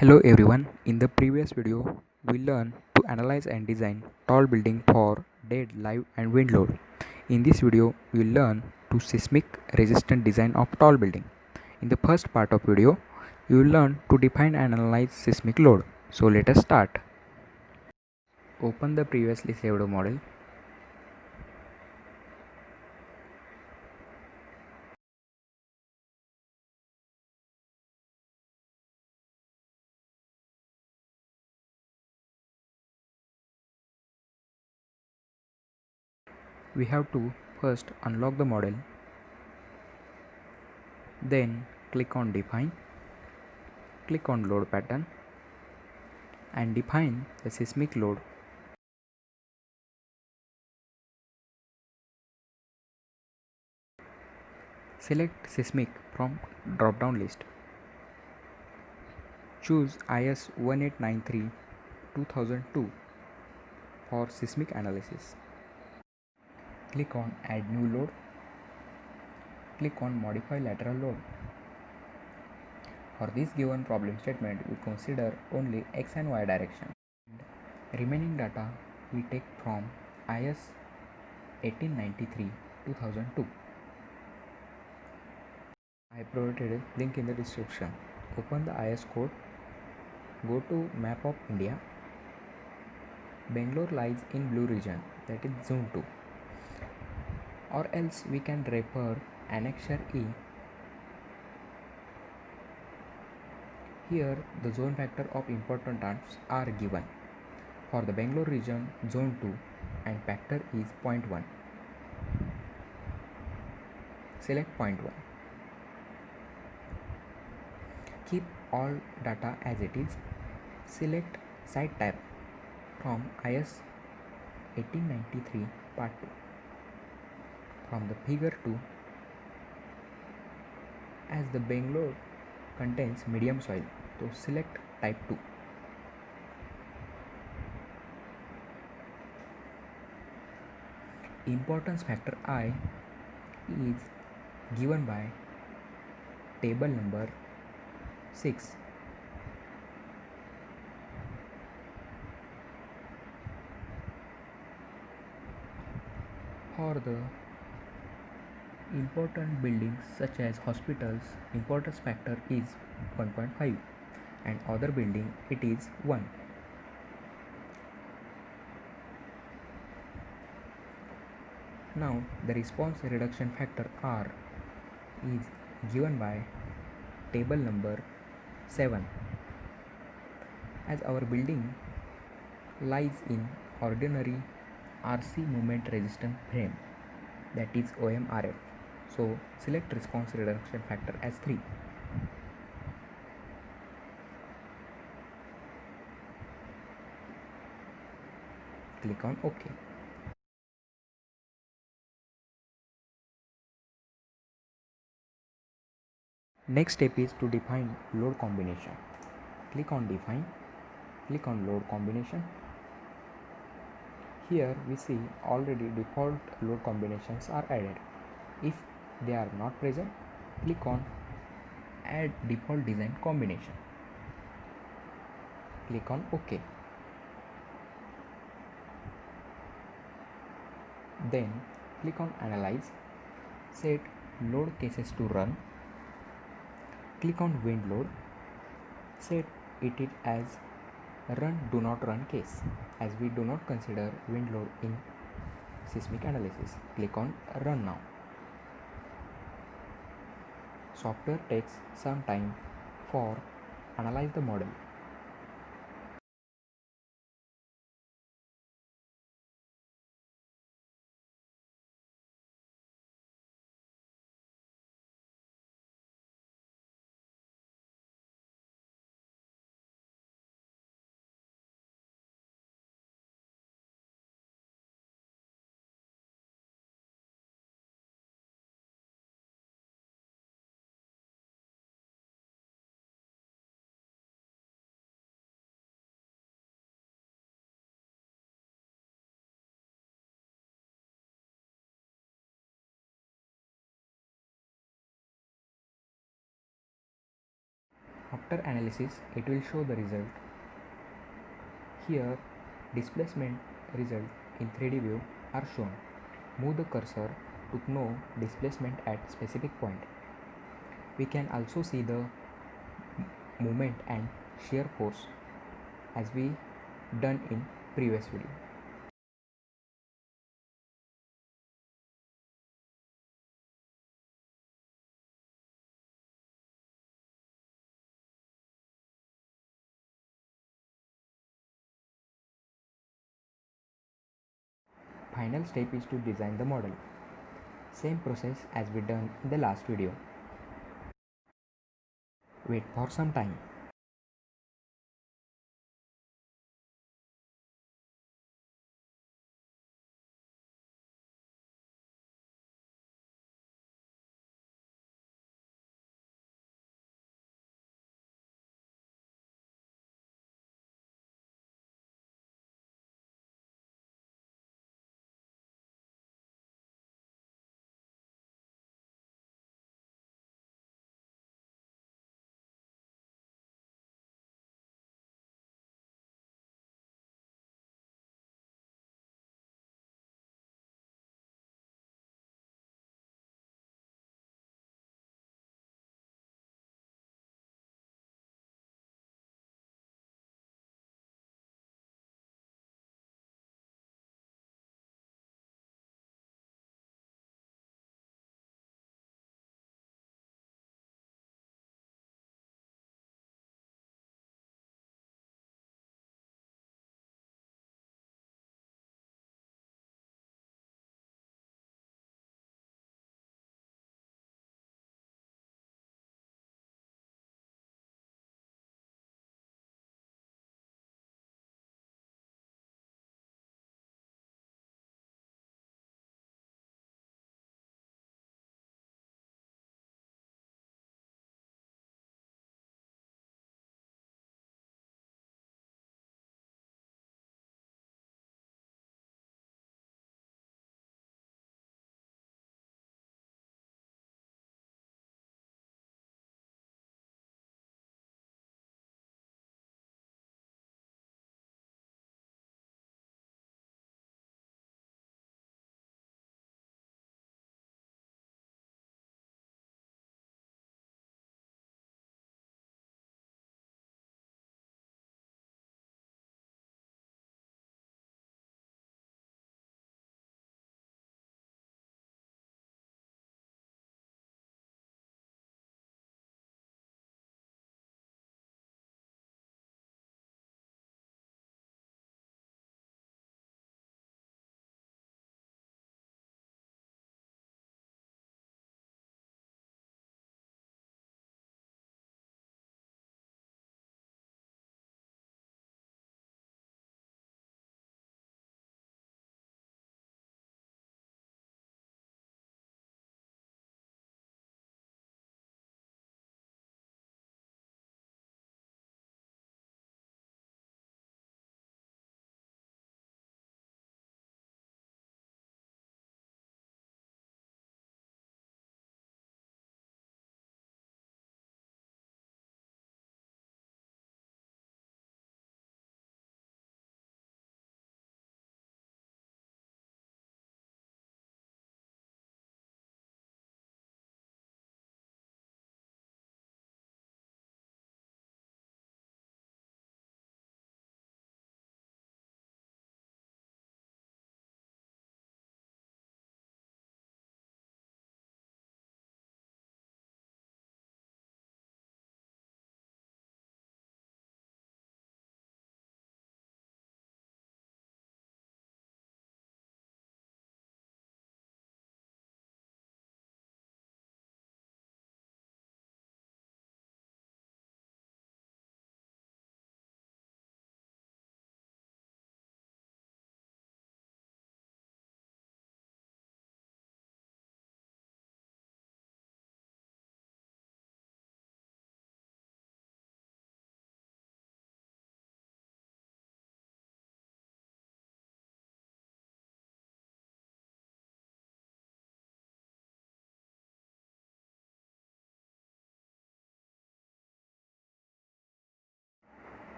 Hello everyone, in the previous video, we learned to analyze and design tall building for dead, live and wind load. In this video, we will learn to seismic resistant design of tall building. In the first part of video, you will learn to define and analyze seismic load. So let us start. Open the previously saved model. We have to first unlock the model, then click on define, click on load pattern and define the seismic load. Select seismic from drop down list. Choose IS 1893-2002 for seismic analysis. Click on add new load. Click on modify lateral load. For this given problem statement, we consider only x and y direction. Remaining data we take from IS 1893-2002. I provided link in the description. Open the IS code. Go to map of India. Bangalore lies in blue region, that is zone 2. Or else we can refer annexure E. Here the zone factor of important terms are given. For the Bangalore region, zone 2 and factor is 0.1. Select 0.1. Keep all data as it is. Select site type from IS 1893 part 2. From the figure 2, as the Bangalore contains medium soil, so select type 2. Importance factor I is given by table number 6. For the important buildings such as hospitals, importance factor is 1.5 and other building it is 1. Now the response reduction factor R is given by table number 7. As our building lies in ordinary RC moment resistant frame, that is OMRF, so select response reduction factor as 3. Click on OK. Next step is to define load combination. Click on define, click on load combination. Here we see already default load combinations are added. If they are not present, click on add default design combination. Click on OK. Then click on analyze, set load cases to run. Click on wind load, set it as run do not run case, as we do not consider wind load in seismic analysis. Click on run now. Software takes some time for analyze the model. After analysis, it will show the result. Here, displacement result in 3D view are shown. Move the cursor to know displacement at specific point. We can also see the movement and shear force as we done in previous video. Final step is to design the model. Same process as we done in the last video. Wait for some time.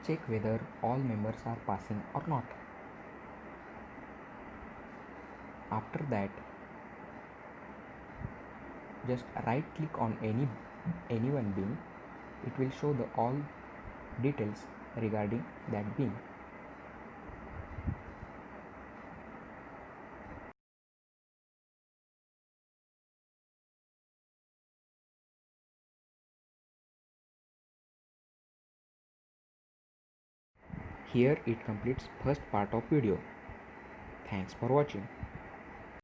Check whether all members are passing or not. After that, just right click on any one bean. It will show the all details regarding that bean. Here it completes first part of video. Thanks for watching.